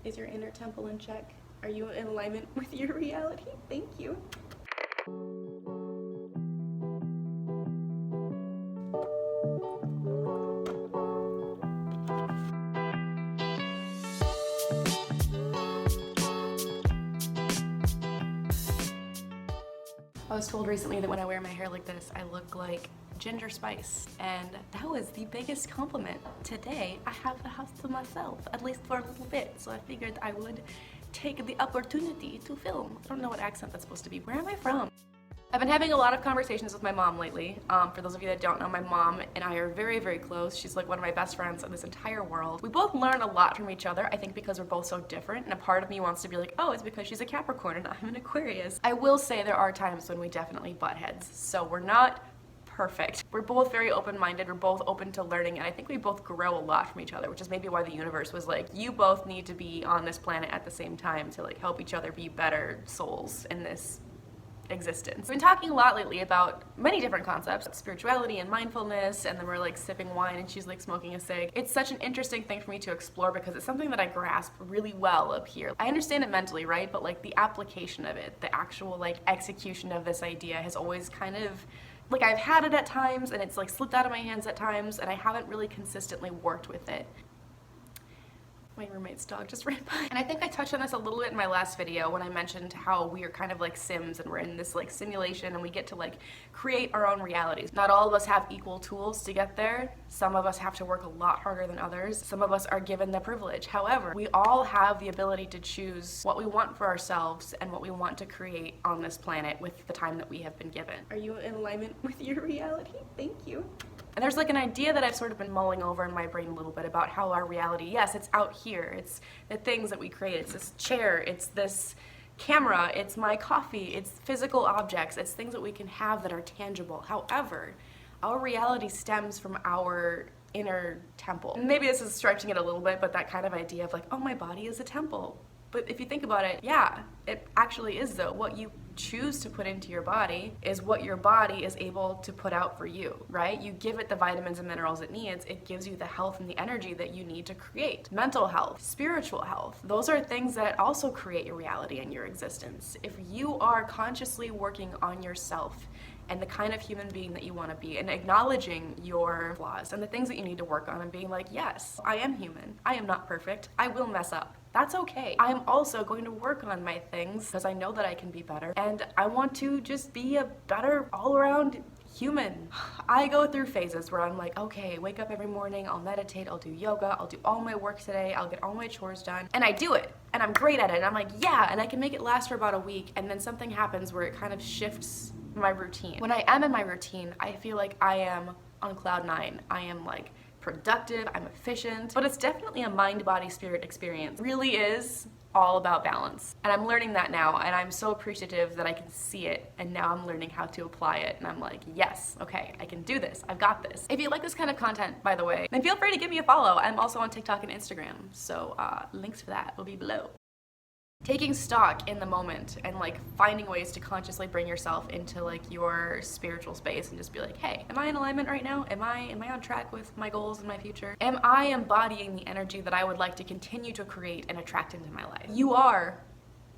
Is your inner temple in check? Are you in alignment with your reality? Thank you. I was told recently that when I wear my hair like this, I look like ginger spice, and that was the biggest compliment. Today, I have the house to myself, at least for a little bit, so I figured I would take the opportunity to film. I don't know what accent that's supposed to be. Where am I from? I've been having a lot of conversations with my mom lately. For those of you that don't know, my mom and I are very, very close. She's like one of my best friends in this entire world. We both learn a lot from each other, I think because we're both so different, and a part of me wants to be like, oh, it's because she's a Capricorn and I'm an Aquarius. I will say there are times when we definitely butt heads, so we're not perfect. We're both very open-minded, we're both open to learning, and I think we both grow a lot from each other, which is maybe why the universe was like, you both need to be on this planet at the same time to like help each other be better souls in this existence. We've been talking a lot lately about many different concepts, spirituality and mindfulness, and then we're like sipping wine and she's like smoking a cig. It's such an interesting thing for me to explore because it's something that I grasp really well up here. I understand it mentally, right? But like the application of it, the actual like execution of this idea has always kind of, like I've had it at times and it's like slipped out of my hands at times and I haven't really consistently worked with it. My roommate's dog just ran by. And I think I touched on this a little bit in my last video when I mentioned how we are kind of like Sims and we're in this like simulation and we get to like create our own realities. Not all of us have equal tools to get there. Some of us have to work a lot harder than others. Some of us are given the privilege. However, we all have the ability to choose what we want for ourselves and what we want to create on this planet with the time that we have been given. Are you in alignment with your reality? Thank you. And there's like an idea that I've sort of been mulling over in my brain a little bit about how our reality, yes, it's out here. It's the things that we create. It's this chair, it's this camera, it's my coffee, it's physical objects, it's things that we can have that are tangible. However, our reality stems from our inner temple. Maybe this is stretching it a little bit, but that kind of idea of like, oh, my body is a temple. But if you think about it, yeah, it actually is though. What you choose to put into your body is what your body is able to put out for you, right? You give it the vitamins and minerals it needs, it gives you the health and the energy that you need to create. Mental health, spiritual health, those are things that also create your reality and your existence. If you are consciously working on yourself and the kind of human being that you want to be and acknowledging your flaws and the things that you need to work on and being like, yes, I am human. I am not perfect. I will mess up. That's okay. I'm also going to work on my things because I know that I can be better and I want to just be a better all-around human. I go through phases where I'm like, okay, wake up every morning, I'll meditate, I'll do yoga, I'll do all my work today, I'll get all my chores done, and I do it, and I'm great at it, and I'm like, yeah, and I can make it last for about a week, and then something happens where it kind of shifts my routine. When I am in my routine, I feel like I am on cloud nine. I am like productive, I'm efficient, but it's definitely a mind, body, spirit experience. It really is all about balance. And I'm learning that now, and I'm so appreciative that I can see it, and now I'm learning how to apply it, and I'm like, yes, okay, I can do this, I've got this. If you like this kind of content, by the way, then feel free to give me a follow. I'm also on TikTok and Instagram, so links for that will be below. Taking stock in the moment and like finding ways to consciously bring yourself into like your spiritual space and just be like, hey, am I in alignment right now? Am I on track with my goals and my future? Am I embodying the energy that I would like to continue to create and attract into my life? You are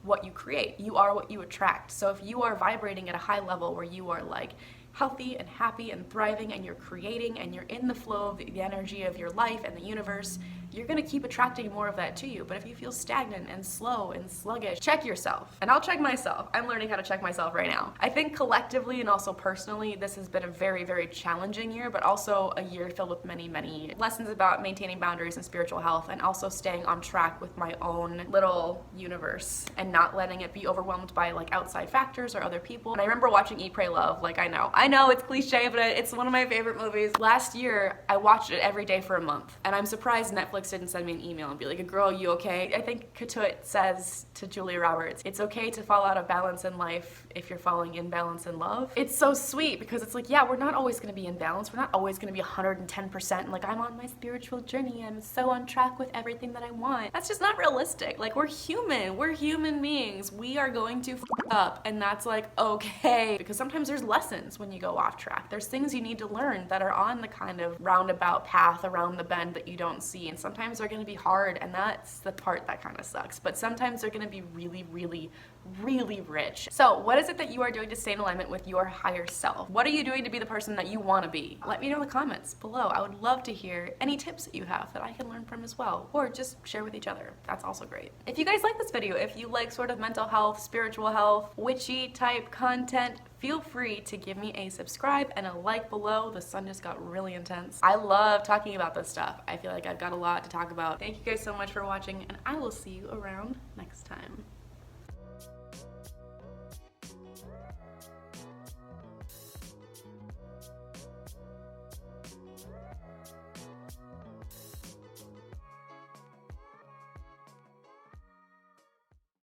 what you create. You are what you attract. So if you are vibrating at a high level where you are like healthy and happy and thriving and you're creating and you're in the flow of the energy of your life and the universe, you're gonna keep attracting more of that to you. But if you feel stagnant and slow and sluggish, check yourself. And I'll check myself. I'm learning how to check myself right now. I think collectively and also personally, this has been a very, very challenging year, but also a year filled with many, many lessons about maintaining boundaries and spiritual health and also staying on track with my own little universe and not letting it be overwhelmed by like outside factors or other people. And I remember watching Eat, Pray, Love. Like, I know it's cliche, but it's one of my favorite movies. Last year, I watched it every day for a month, and I'm surprised Netflix didn't send me an email and be like, girl, you okay? I think Katut says to Julia Roberts, it's okay to fall out of balance in life if you're falling in balance in love. It's so sweet because it's like, yeah, we're not always gonna be in balance. We're not always gonna be 110% and like, I'm on my spiritual journey. I'm so on track with everything that I want. That's just not realistic. Like, we're human. We're human beings. We are going to f up, and that's like, okay. Because sometimes there's lessons when you go off track. There's things you need to learn that are on the kind of roundabout path around the bend that you don't see, and Sometimes they're gonna be hard, and that's the part that kind of sucks. But sometimes they're gonna be really, really, really rich. So what is it that you are doing to stay in alignment with your higher self? What are you doing to be the person that you want to be? Let me know in the comments below. I would love to hear any tips that you have that I can learn from as well, or just share with each other. That's also great. If you guys like this video, if you like sort of mental health, spiritual health, witchy type content, feel free to give me a subscribe and a like below. The sun just got really intense. I love talking about this stuff. I feel like I've got a lot to talk about. Thank you guys so much for watching, and I will see you around next time.